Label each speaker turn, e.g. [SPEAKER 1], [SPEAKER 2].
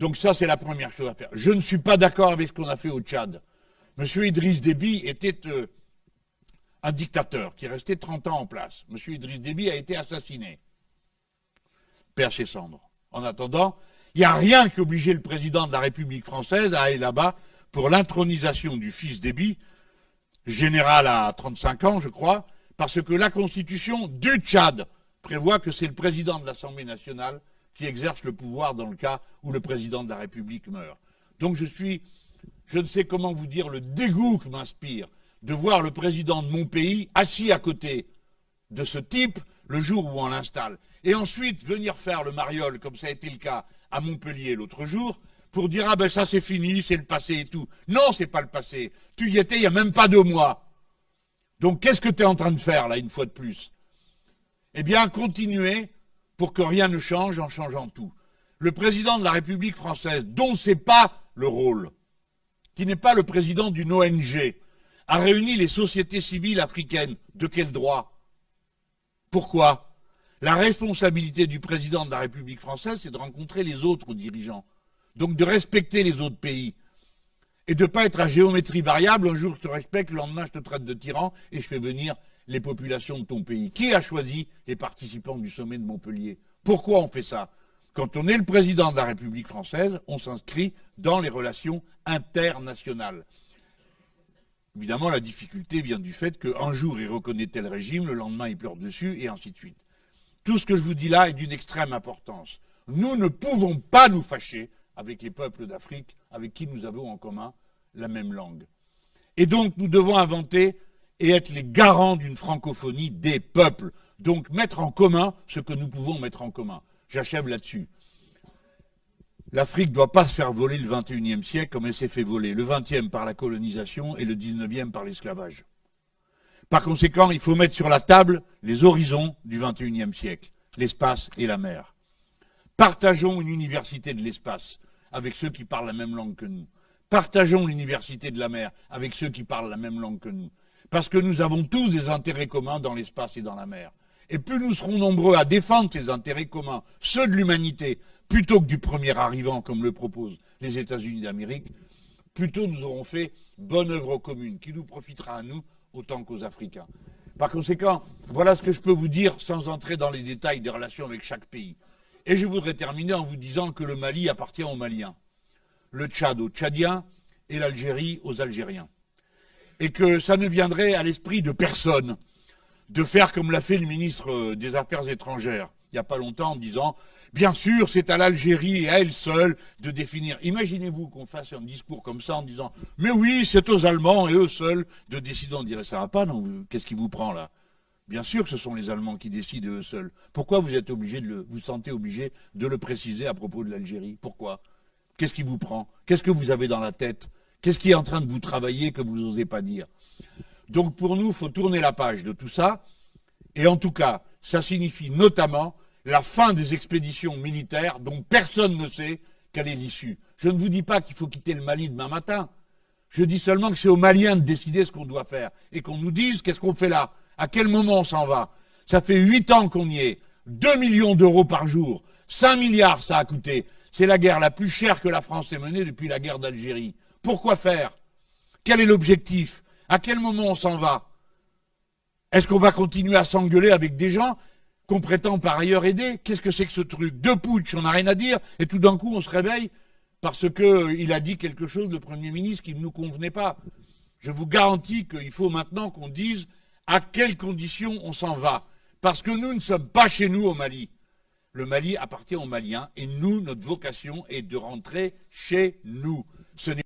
[SPEAKER 1] Donc ça, c'est la première chose à faire. Je ne suis pas d'accord avec ce qu'on a fait au Tchad. Monsieur Idriss Déby était un dictateur qui est resté 30 ans en place. Monsieur Idriss Déby a été assassiné. Paix à ses cendres. En attendant, il n'y a rien qui obligeait le président de la République française à aller là-bas pour l'intronisation du fils Déby, général à 35 ans, je crois, parce que la constitution du Tchad prévoit que c'est le président de l'Assemblée nationale qui exerce le pouvoir dans le cas où le président de la République meurt. Donc je ne sais comment vous dire le dégoût que m'inspire de voir le président de mon pays assis à côté de ce type le jour où on l'installe. Et ensuite venir faire le mariole, comme ça a été le cas à Montpellier l'autre jour, pour dire « Ah ben ça c'est fini, c'est le passé et tout ». Non, c'est pas le passé. Tu y étais il n'y a même pas 2 mois. Donc qu'est-ce que tu es en train de faire là, une fois de plus? Eh bien, continuer pour que rien ne change en changeant tout. Le président de la République française, dont c'est pas le rôle, qui n'est pas le président d'une ONG, a réuni les sociétés civiles africaines. De quel droit? Pourquoi? La responsabilité du président de la République française, c'est de rencontrer les autres dirigeants. Donc de respecter les autres pays. Et de ne pas être à géométrie variable, un jour je te respecte, le lendemain je te traite de tyran et je fais venir les populations de ton pays. Qui a choisi les participants du sommet de Montpellier? Pourquoi on fait ça? Quand on est le président de la République française, on s'inscrit dans les relations internationales. Évidemment, la difficulté vient du fait qu'un jour il reconnaît tel régime, le lendemain il pleure dessus, et ainsi de suite. Tout ce que je vous dis là est d'une extrême importance. Nous ne pouvons pas nous fâcher avec les peuples d'Afrique avec qui nous avons en commun la même langue. Et donc nous devons inventer et être les garants d'une francophonie des peuples. Donc mettre en commun ce que nous pouvons mettre en commun. J'achève là-dessus. L'Afrique ne doit pas se faire voler le XXIe siècle comme elle s'est fait voler. Le XXe par la colonisation et le XIXe par l'esclavage. Par conséquent, il faut mettre sur la table les horizons du XXIe siècle, l'espace et la mer. Partageons une université de l'espace avec ceux qui parlent la même langue que nous. Partageons l'université de la mer avec ceux qui parlent la même langue que nous. Parce que nous avons tous des intérêts communs dans l'espace et dans la mer. Et plus nous serons nombreux à défendre ces intérêts communs, ceux de l'humanité, plutôt que du premier arrivant, comme le proposent les États-Unis d'Amérique, plutôt nous aurons fait bonne œuvre commune, qui nous profitera à nous autant qu'aux Africains. Par conséquent, voilà ce que je peux vous dire sans entrer dans les détails des relations avec chaque pays. Et je voudrais terminer en vous disant que le Mali appartient aux Maliens, le Tchad aux Tchadiens et l'Algérie aux Algériens. Et que ça ne viendrait à l'esprit de personne de faire comme l'a fait le ministre des Affaires étrangères, il n'y a pas longtemps, en disant « Bien sûr, c'est à l'Algérie et à elle seule de définir. » Imaginez-vous qu'on fasse un discours comme ça en disant « Mais oui, c'est aux Allemands et eux seuls de décider. » On dirait « Ça va pas, non? Qu'est-ce qui vous prend là ?» Bien sûr que ce sont les Allemands qui décident eux seuls. Pourquoi vous êtes obligé vous sentez obligé de le préciser à propos de l'Algérie? Pourquoi? Qu'est-ce qui vous prend? Qu'est-ce que vous avez dans la tête? Qu'est-ce qui est en train de vous travailler que vous n'osez pas dire? Donc pour nous, il faut tourner la page de tout ça. Et en tout cas, ça signifie notamment la fin des expéditions militaires dont personne ne sait quelle est l'issue. Je ne vous dis pas qu'il faut quitter le Mali demain matin. Je dis seulement que c'est aux Maliens de décider ce qu'on doit faire. Et qu'on nous dise qu'est-ce qu'on fait là. À quel moment on s'en va? Ça fait 8 ans qu'on y est. 2 millions d'euros par jour. 5 milliards ça a coûté. C'est la guerre la plus chère que la France ait menée depuis la guerre d'Algérie. Pourquoi faire? Quel est l'objectif? À quel moment on s'en va? Est-ce qu'on va continuer à s'engueuler avec des gens qu'on prétend par ailleurs aider? Qu'est-ce que c'est que ce truc de putsch? On n'a rien à dire et tout d'un coup on se réveille parce qu'il a dit quelque chose, le Premier ministre, qui ne nous convenait pas. Je vous garantis qu'il faut maintenant qu'on dise à quelles conditions on s'en va. Parce que nous ne sommes pas chez nous au Mali. Le Mali appartient aux Maliens et nous, notre vocation est de rentrer chez nous. Ce n'est